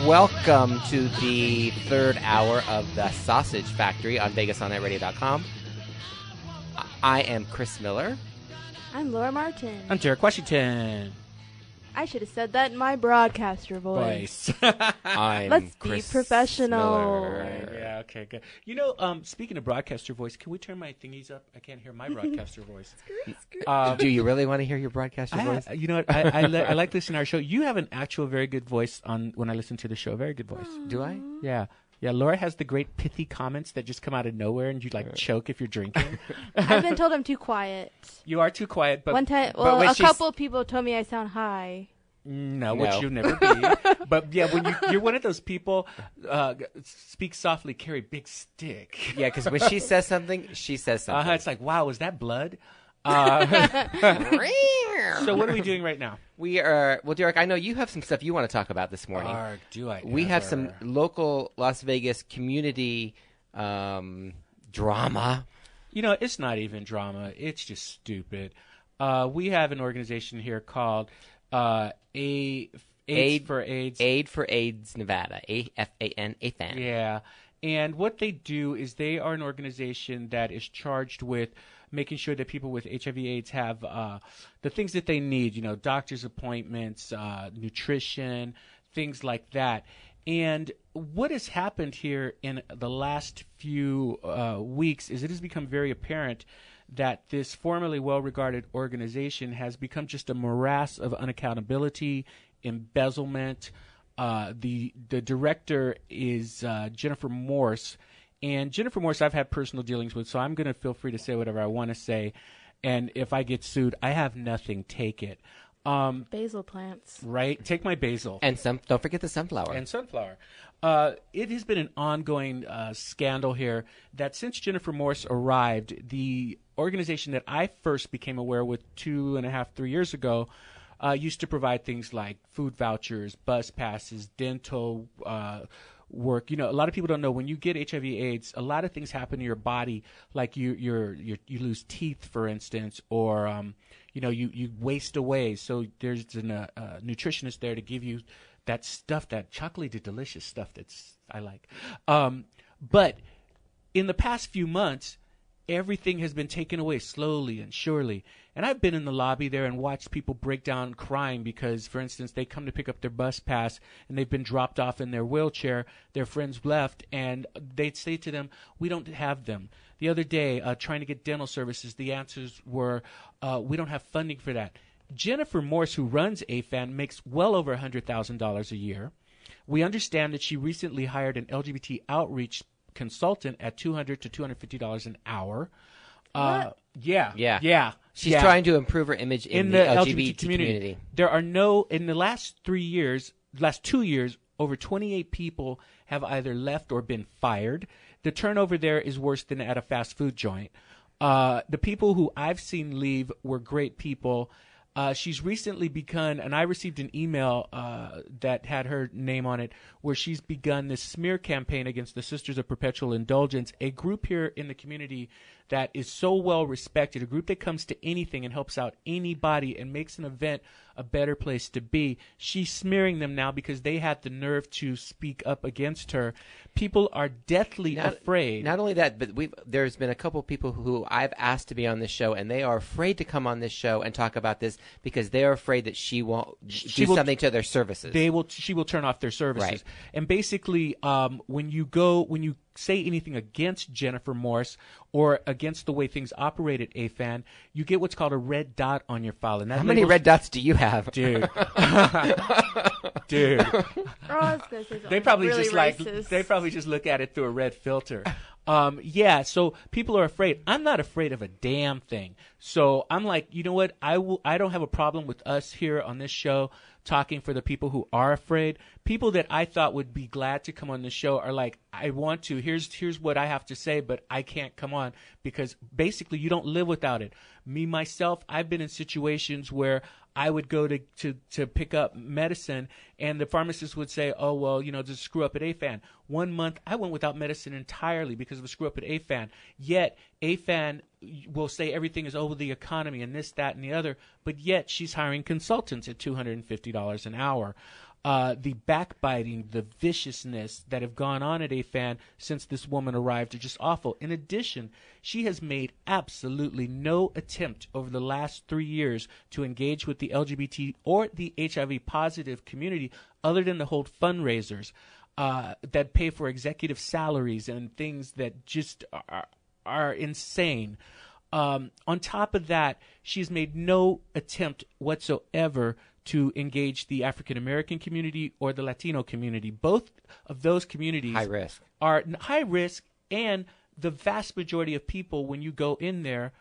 Welcome to the third hour of the Sausage Factory on VegasOnNetRadio.com. I am Chris Miller. I'm Laura Martin. I'm Derek Washington. I should have said that in my broadcaster voice. Let's be professional. Miller. Yeah, okay, good. You know, speaking of broadcaster voice, can we turn my thingies up? I can't hear my broadcaster voice. Do you really want to hear your broadcaster voice? You know what? I like listening to our show. You have an actual very good voice when I listen to the show. Very good voice. Do I? Yeah. Yeah, Laura has the great pithy comments that just come out of nowhere and you choke if you're drinking. I've been told I'm too quiet. You are too quiet, but one time, a couple of people told me I sound high. No, which you'll never be. But yeah, when you're one of those people, speak softly, carry big stick. Yeah, because when she says something, she says something. It's like, wow, is that blood? So what are we doing right now? We are, well, Derek, I know you have some stuff you want to talk about this morning. Do I? We have some local Las Vegas community drama. You know, it's not even drama. It's just stupid. We have an organization here called Aid for AIDS Nevada, AFAN, AFAN. Yeah, and what they do is they are an organization that is charged with making sure that people with HIV/AIDS have the things that they need. You know, doctor's appointments, nutrition, things like that. And what has happened here in the last few weeks is it has become very apparent that this formerly well-regarded organization has become just a morass of unaccountability, embezzlement. The director is Jennifer Morse, and Jennifer Morse I've had personal dealings with, so I'm going to feel free to say whatever I want to say. And if I get sued, I have nothing. Take it. Basil plants. Right? Take my basil. And don't forget the sunflower. And sunflower. It has been an ongoing scandal here that since Jennifer Morse arrived, the organization that I first became aware with 2.5, 3 years ago used to provide things like food vouchers, bus passes, dental work. You know, a lot of people don't know when you get HIV/AIDS, a lot of things happen to your body, like you lose teeth, for instance, or you waste away. So there's a nutritionist there to give you that stuff, that chocolatey, delicious stuff I like. But in the past few months, everything has been taken away slowly and surely. And I've been in the lobby there and watched people break down crying because, for instance, they come to pick up their bus pass and they've been dropped off in their wheelchair. Their friends left, and they'd say to them, "We don't have them." The other day, trying to get dental services, the answers were, "We don't have funding for that." Jennifer Morse, who runs AFAN, makes well over $100,000 a year. We understand that she recently hired an LGBT outreach consultant at $200 to $250 an hour. Yeah. She's trying to improve her image in the LGBT community. There are in the last 2 years, over 28 people have either left or been fired. The turnover there is worse than at a fast food joint. The people who I've seen leave were great people. She's recently begun, and I received an email that had her name on it, where she's begun this smear campaign against the Sisters of Perpetual Indulgence, a group here in the community that is so well respected, a group that comes to anything and helps out anybody and makes an event a better place to be. She's smearing them now because they had the nerve to speak up against her. People are deathly afraid. Not only that, but there's been a couple of people who I've asked to be on this show, and they are afraid to come on this show and talk about this because they are afraid that she will do something to their services. She will turn off their services. Right. And basically, when you say anything against Jennifer Morse or against the way things operate at AFAN, you get what's called a red dot on your file. And that How many red dots do you have? Dude. Oh, They probably just look at it through a red filter. Yeah, so people are afraid. I'm not afraid of a damn thing. So I'm like, you know what? I don't have a problem with us here on this show talking for the people who are afraid. People that I thought would be glad to come on the show are like, I want to. Here's what I have to say, but I can't come on because basically you don't live without it. Me, myself, I've been in situations where I would go to pick up medicine, and the pharmacist would say, oh, well, just screw up at AFAN. 1 month, I went without medicine entirely because of a screw up at AFAN. Yet, AFAN will say everything is over the economy and this, that, and the other, but yet she's hiring consultants at $250 an hour. The backbiting, the viciousness that have gone on at AFAN since this woman arrived are just awful. In addition, she has made absolutely no attempt over the last 3 years to engage with the LGBT or the HIV positive community other than to hold fundraisers that pay for executive salaries and things that just are insane. On top of that, she's made no attempt whatsoever to engage the African American community or the Latino community. Both of those communities are high risk, and the vast majority of people, when you go in there,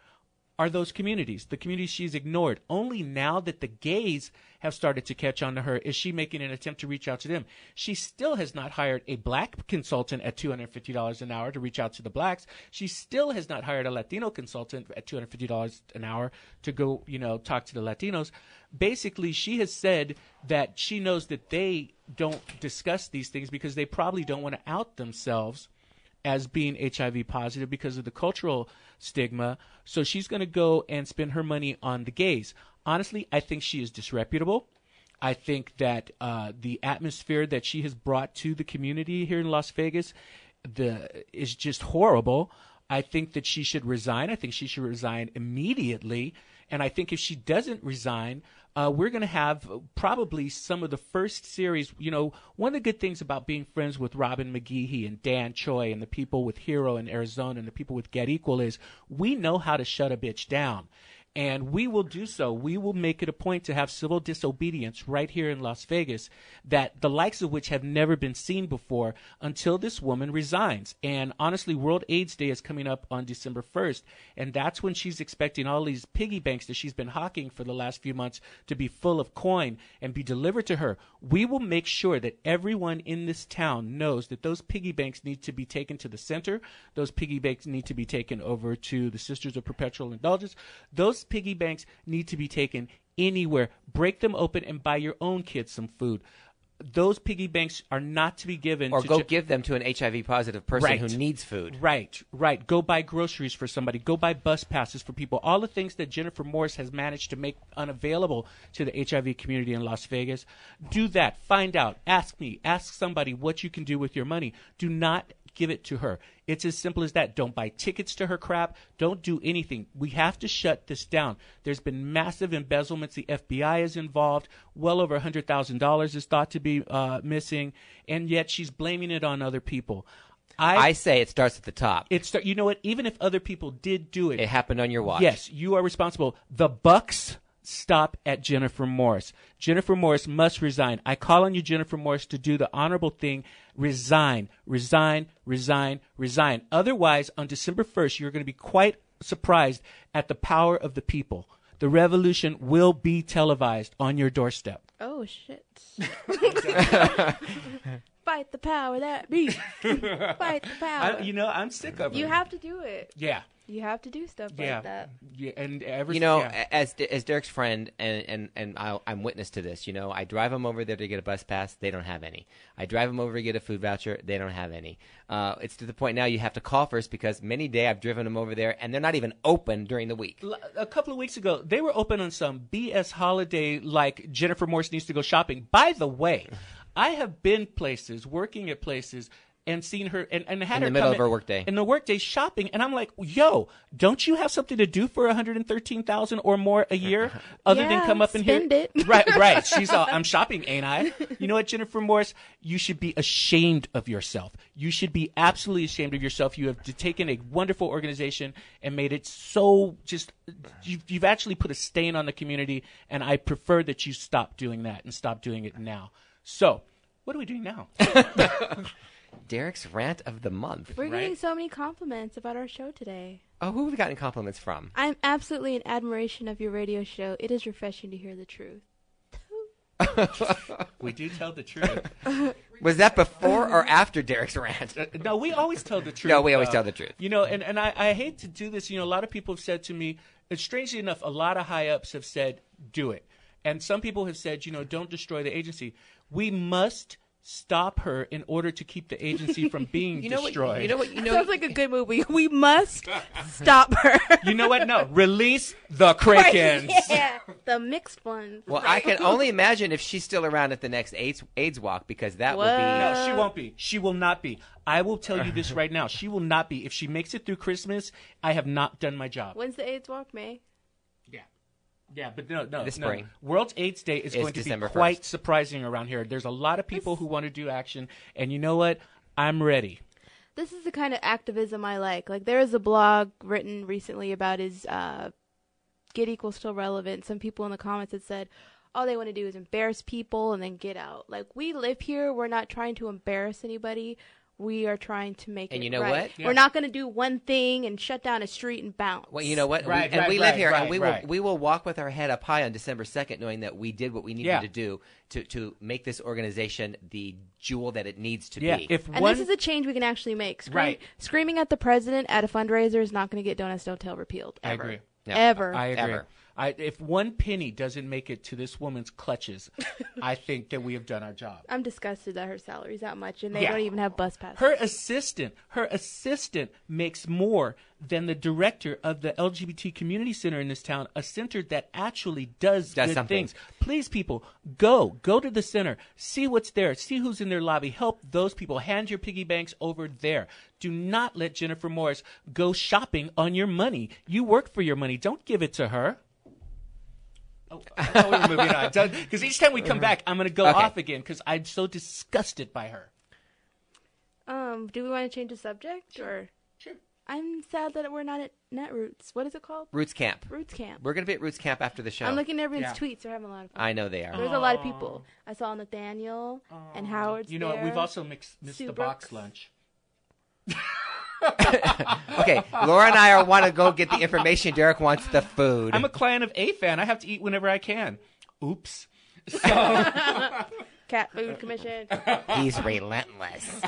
are those communities, the communities she's ignored. Only now that the gays have started to catch on to her is she making an attempt to reach out to them. She still has not hired a black consultant at $250 an hour to reach out to the blacks. She still has not hired a Latino consultant at $250 an hour to go, talk to the Latinos. Basically, she has said that she knows that they don't discuss these things because they probably don't want to out themselves as being HIV positive because of the cultural stigma. So she's going to go and spend her money on the gays. Honestly, I think she is disreputable. I think that the atmosphere that she has brought to the community here in Las Vegas is just horrible. I think that she should resign. I think she should resign immediately. And I think if she doesn't resign, we're going to have probably some of the first series. One of the good things about being friends with Robin McGeehee and Dan Choi and the people with Hero in Arizona and the people with Get Equal is we know how to shut a bitch down. And we will do so. We will make it a point to have civil disobedience right here in Las Vegas, that the likes of which have never been seen before until this woman resigns. And honestly, World AIDS Day is coming up on December 1st, and that's when she's expecting all these piggy banks that she's been hawking for the last few months to be full of coin and be delivered to her. We will make sure that everyone in this town knows that those piggy banks need to be taken to the center. Those piggy banks need to be taken over to the Sisters of Perpetual Indulgence. Those piggy banks need to be taken anywhere. Break them open and buy your own kids some food. Those piggy banks are not to be given or go give them to an HIV positive person who needs food. Right. Go buy groceries for somebody. Go buy bus passes for people. All the things that Jennifer Morris has managed to make unavailable to the HIV community in Las Vegas. Do that. Find out. Ask me. Ask somebody what you can do with your money. Do not give it to her. It's as simple as that. Don't buy tickets to her crap. Don't do anything. We have to shut this down. There's been massive embezzlements. The FBI is involved. Well over $100,000 is thought to be missing, and yet she's blaming it on other people. I say it starts at the top. You know what? Even if other people did do it, it happened on your watch. Yes, you are responsible. The bucks stop at Jennifer Morris. Jennifer Morris must resign. I call on you, Jennifer Morris, to do the honorable thing. Resign. Otherwise, on December 1st, you're going to be quite surprised at the power of the people. The revolution will be televised on your doorstep. Oh, shit. Fight the power that be. Fight the power. I'm sick of it. You have to do it. Yeah. You have to do stuff like that. Yeah, and as Derek's friend, and I'm witness to this. I drive him over there to get a bus pass. They don't have any. I drive him over to get a food voucher. They don't have any. It's to the point now you have to call first because many days I've driven them over there and they're not even open during the week. A couple of weeks ago, they were open on some BS holiday like Jennifer Morris needs to go shopping. By the way, I have been working at places, and seen her and had her in the middle of her workday. In the workday shopping, and I'm like, yo, don't you have something to do for $113,000 or more a year other than come up in here? Spend it. Right. She's all, I'm shopping, ain't I? You know what, Jennifer Morris? You should be ashamed of yourself. You should be absolutely ashamed of yourself. You have taken a wonderful organization and made it so just you've actually put a stain on the community, and I prefer that you stop doing that and stop doing it now. So, what are we doing now? Derek's rant of the month. We're getting so many compliments about our show today. Oh, who have we gotten compliments from? I'm absolutely in admiration of your radio show. It is refreshing to hear the truth. We do tell the truth. Was that before or after Derek's rant? No, we always tell the truth. No, we always tell the truth. You know, and I hate to do this. You know, a lot of people have said to me, and strangely enough, a lot of high-ups have said, do it. And some people have said, you know, don't destroy the agency. We must stop her in order to keep the agency from being destroyed. Sounds like a good movie. We must stop her. You know what? No, release the Krakens. Yeah, the mixed ones. Well, I can only imagine if she's still around at the next AIDS walk, because that would be... No, she won't be. She will not be. I will tell you this right now. She will not be. If she makes it through Christmas, I have not done my job. When's the AIDS walk, May? Yeah, but no. This spring. World AIDS Day is going to December be quite 1st. surprising around here. There's a lot of people who want to do action, and you know what? I'm ready. This is the kind of activism I like. Like, there is a blog written recently about his Get Equal Still Relevant. Some people in the comments had said, all they want to do is embarrass people and then get out. Like, we live here. We're not trying to embarrass anybody. We are trying to make it right. And you know what? We're not going to do one thing and shut down a street and bounce. Well, you know what? We live here, and we will walk with our head up high on December 2nd, knowing that we did what we needed to do to make this organization the jewel that it needs to be. And this is a change we can actually make. Screaming at the president at a fundraiser is not going to get Donuts Don't Tell repealed. Ever. I agree. No, Ever. I agree. Ever. If one penny doesn't make it to this woman's clutches, I think that we have done our job. I'm disgusted that her salary's that much, and they don't even have bus passes. Her assistant makes more than the director of the LGBT community center in this town, a center that actually does good things. Please, people, go to the center, see what's there, see who's in their lobby, help those people, hand your piggy banks over there. Do not let Jennifer Morris go shopping on your money. You work for your money. Don't give it to her. Oh, we're moving on. Because each time we come back, I'm going to go off again because I'm so disgusted by her. Do we want to change the subject? Sure. I'm sad that we're not at Netroots. What is it called? Roots Camp. Roots Camp. We're going to be at Roots Camp after the show. I'm looking at everyone's tweets. They're having a lot of fun. I know they are. There's a lot of people. I saw Nathaniel and Howard's You know what? there. We've also missed the box lunch. Okay, Laura and I want to go get the information. Derek wants the food. I'm a client of AFAN. I have to eat whenever I can. Oops. So Cat Food Commission. He's relentless.